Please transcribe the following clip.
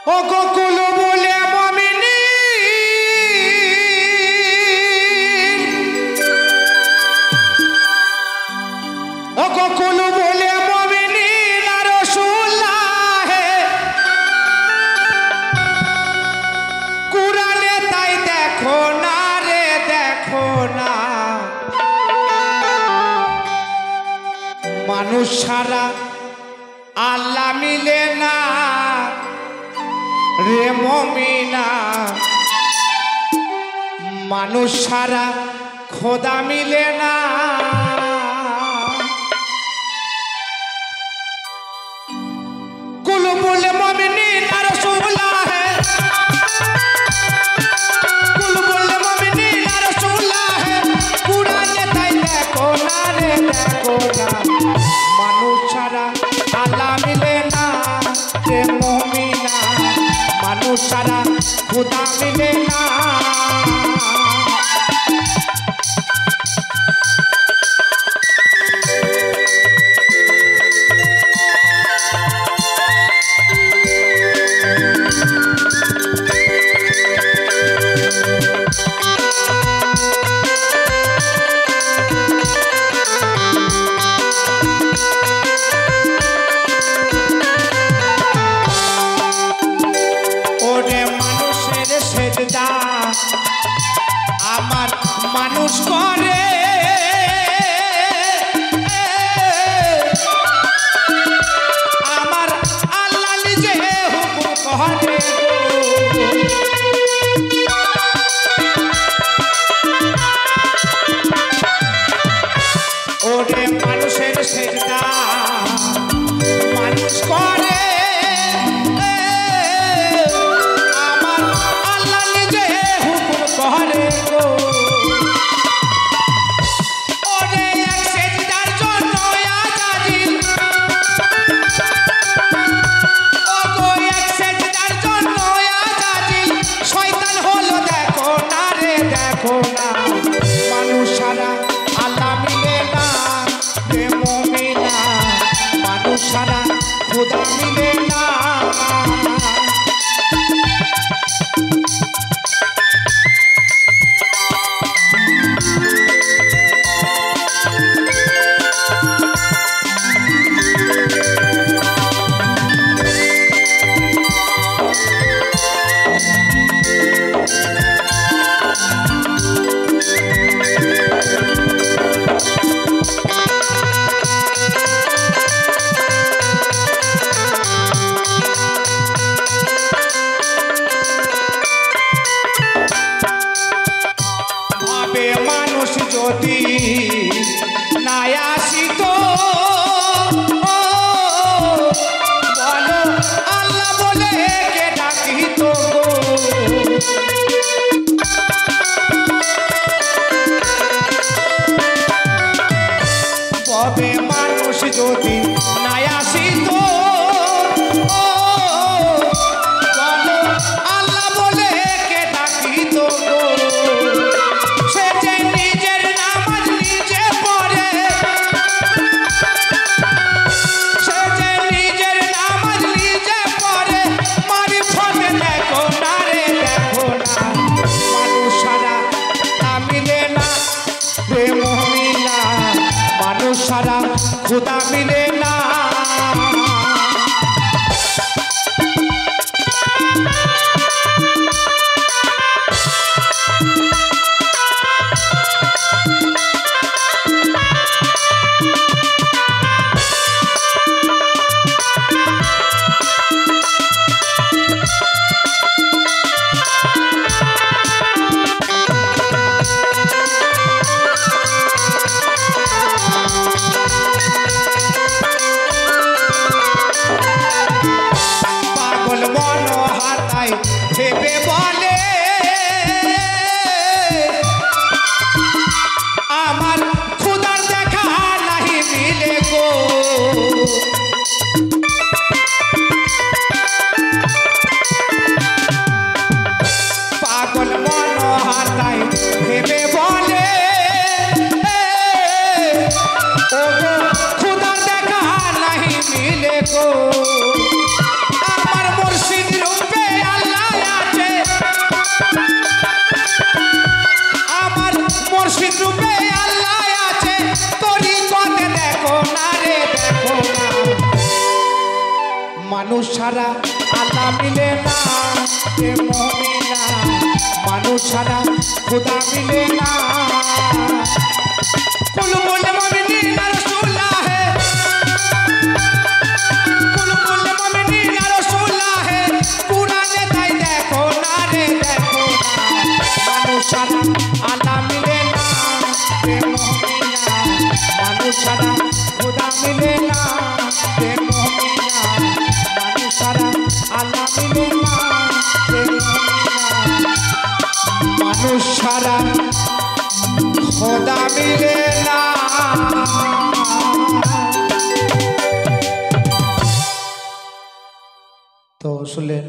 ও গোকুল বলে মমিনী ও গোকুল বলে মমিনী না রাসূলুল্লাহ কুরআনে তাই দেখো না রে দেখো না মানুষ ছাড়া আল্লাহ মিলে না রে মমিনা মানুষ ছাড়া খোদা মিলে না কুল বলে মমিনী না রাসূলুল্লাহ কুল বলে মমিনী না রাসূলুল্লাহ কুরআনে তাই দেখো না রে দেখো না মানুষ ছাড়া আল্লাহ মিলে না রে মমিনা মানুষ ছাড়া খোদা মিলে না আমার মানুষ করে আমার আল্লাহ নিজে হুকুম করে ওরে মানুষের সেজদা মানুষ করে আমার আল্লাহ নিজে হুকুম করে মানুষ ছাড়া আল্লাহ মিলে না রে মমিনা মানুষ ছাড়া খোদা মিলে না মানুষ যদি না আসিত বলো আল্লাহ বলে কে ডাকিত তবে মানুষ যদি না আসিত বলো আল্লাহ বলে কে ডাকিত সারা খোদা মিলে না ভেবে বলে আমার খোদার দেখা নাহি মিলে গো পাগল মন হাতায় ভেবে বলে খোদার দেখা নাহি মিলে গো আমার মুর্শিদ রূপে মানুষ ছাড়া আল্লাহ মিলে না রে মুমিনা মানুষ ছাড়া খোদা মিলে না কুল কুল মুমিনিন রাসূলুল্লাহ কুল কুল মুমিনিন রাসূলুল্লাহ কুরআনে তাই দেখো না রে দেখো না মানুষ ছাড়া আল্লাহ মিলে না রে মুমিনা মানুষ ছাড়া খোদা মিলে না রে মুমিনা মানুষ ছাড়া আল্লাহ মিলে না রে মুমিনা মানুষ ছাড়া খোদা মিলে না। তো শুনলেন